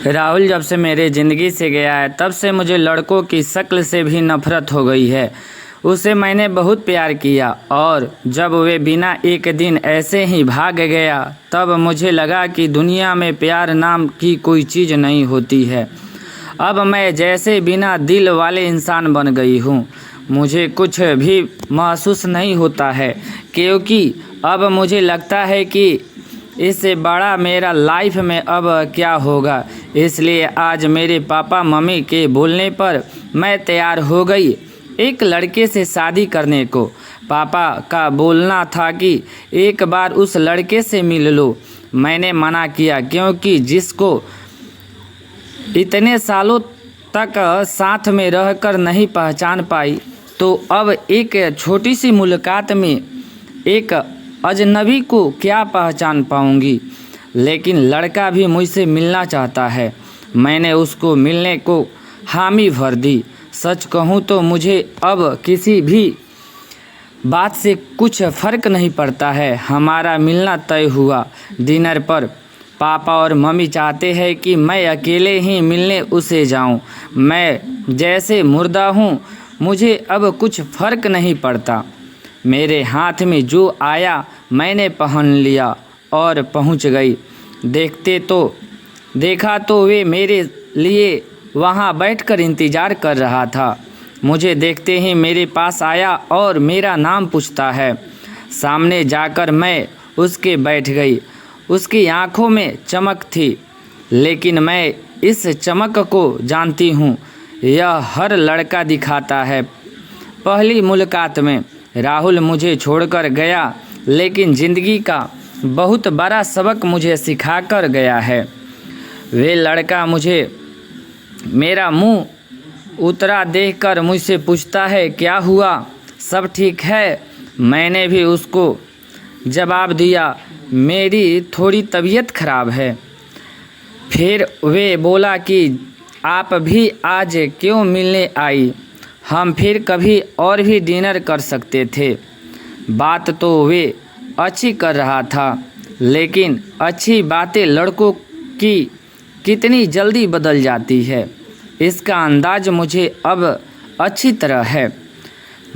राहुल जब से मेरे ज़िंदगी से गया है तब से मुझे लड़कों की शक्ल से भी नफरत हो गई है। उसे मैंने बहुत प्यार किया और जब वे बिना एक दिन ऐसे ही भाग गया तब मुझे लगा कि दुनिया में प्यार नाम की कोई चीज़ नहीं होती है। अब मैं जैसे बिना दिल वाले इंसान बन गई हूँ। मुझे कुछ भी महसूस नहीं होता है क्योंकि अब मुझे लगता है कि इससे बड़ा मेरा लाइफ में अब क्या होगा। इसलिए आज मेरे पापा मम्मी के बोलने पर मैं तैयार हो गई एक लड़के से शादी करने को। पापा का बोलना था कि एक बार उस लड़के से मिल लो। मैंने मना किया क्योंकि जिसको इतने सालों तक साथ में रहकर नहीं पहचान पाई तो अब एक छोटी सी मुलाकात में एक अजनबी को क्या पहचान पाऊंगी। लेकिन लड़का भी मुझसे मिलना चाहता है। मैंने उसको मिलने को हामी भर दी। सच कहूँ तो मुझे अब किसी भी बात से कुछ फ़र्क नहीं पड़ता है। हमारा मिलना तय हुआ। डिनर पर पापा और मम्मी चाहते हैं कि मैं अकेले ही मिलने उसे जाऊं। मैं जैसे मुर्दा हूं, मुझे अब कुछ फ़र्क नहीं पड़ता। मेरे हाथ में जो आया मैंने पहन लिया और पहुंच गई। देखा तो वे मेरे लिए वहां बैठकर इंतज़ार कर रहा था। मुझे देखते ही मेरे पास आया और मेरा नाम पूछता है। सामने जाकर मैं उसके बैठ गई। उसकी आंखों में चमक थी, लेकिन मैं इस चमक को जानती हूँ। यह हर लड़का दिखाता है। पहली मुलाकात में राहुल मुझे छोड़कर गया, लेकिन ज़िंदगी का बहुत बड़ा सबक मुझे सिखा कर गया है। वे लड़का मुझे मेरा मुंह उतरा देखकर मुझसे पूछता है, क्या हुआ, सब ठीक है? मैंने भी उसको जवाब दिया, मेरी थोड़ी तबीयत खराब है। फिर वे बोला कि आप भी आज क्यों मिलने आई, हम फिर कभी और भी डिनर कर सकते थे। बात तो वे अच्छी कर रहा था, लेकिन अच्छी बातें लड़कों की कितनी जल्दी बदल जाती है, इसका अंदाज मुझे अब अच्छी तरह है।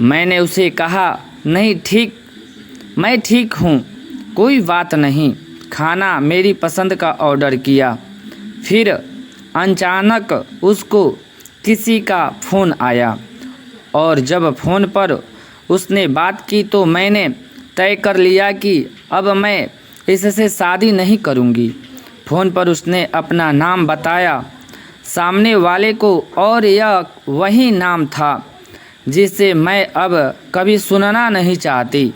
मैंने उसे कहा, नहीं मैं ठीक हूँ, कोई बात नहीं। खाना मेरी पसंद का ऑर्डर किया। फिर अचानक उसको किसी का फ़ोन आया और जब फ़ोन पर उसने बात की तो मैंने तय कर लिया कि अब मैं इससे शादी नहीं करूँगी। फ़ोन पर उसने अपना नाम बताया सामने वाले को और यह वही नाम था जिसे मैं अब कभी सुनना नहीं चाहती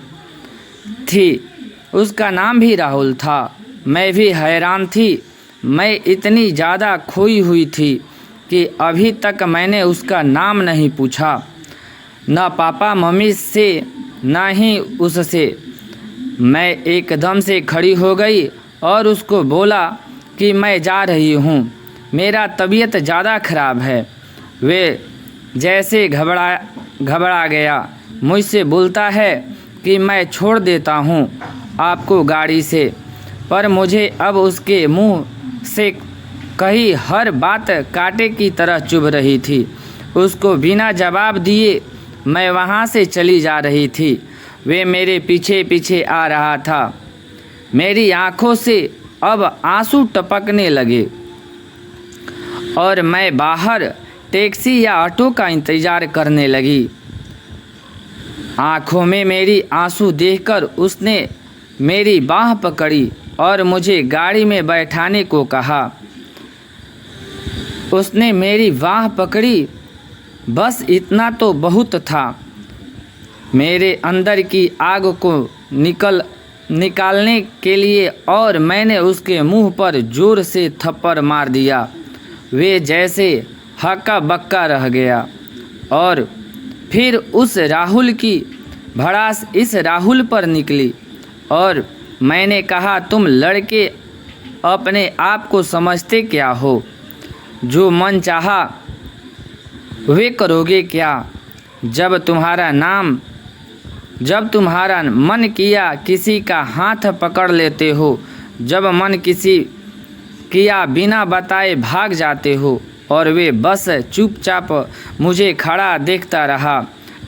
थी। उसका नाम भी राहुल था। मैं भी हैरान थी। मैं इतनी ज़्यादा खोई हुई थी कि अभी तक मैंने उसका नाम नहीं पूछा, न पापा मम्मी से न ही उससे। मैं एकदम से खड़ी हो गई और उसको बोला कि मैं जा रही हूँ, मेरा तबीयत ज़्यादा ख़राब है। वे जैसे घबरा गया। मुझसे बोलता है कि मैं छोड़ देता हूँ आपको गाड़ी से, पर मुझे अब उसके मुंह से कही हर बात कांटे की तरह चुभ रही थी। उसको बिना जवाब दिए मैं वहाँ से चली जा रही थी। वे मेरे पीछे पीछे आ रहा था। मेरी आँखों से अब आंसू टपकने लगे और मैं बाहर टैक्सी या ऑटो का इंतज़ार करने लगी। आँखों में मेरी आंसू देखकर उसने मेरी बाह पकड़ी और मुझे गाड़ी में बैठाने को कहा। उसने मेरी बाह पकड़ी, बस इतना तो बहुत था। मेरे अंदर की आग को निकालने के लिए और मैंने उसके मुंह पर जोर से थप्पड़ मार दिया। वे जैसे हक्का बक्का रह गया और फिर उस राहुल की भड़ास इस राहुल पर निकली और मैंने कहा, तुम लड़के अपने आप को समझते क्या हो? जो मन चाहा वे करोगे क्या? जब तुम्हारा मन किया किसी का हाथ पकड़ लेते हो। जब मन किसी किया बिना बताए भाग जाते हो। और वे बस चुपचाप मुझे खड़ा देखता रहा।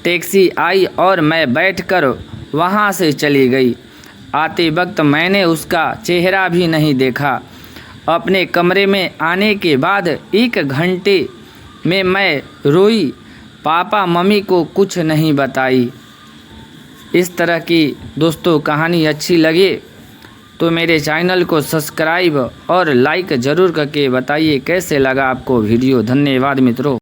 टैक्सी आई और मैं बैठकर वहाँ से चली गई। आते वक्त मैंने उसका चेहरा भी नहीं देखा। अपने कमरे में आने के बाद 1 घंटे में मैं रोई, पापा मम्मी को कुछ नहीं बताई। इस तरह की दोस्तों कहानी अच्छी लगे तो मेरे चैनल को सब्सक्राइब और लाइक ज़रूर करके बताइए कैसे लगा आपको वीडियो। धन्यवाद मित्रों।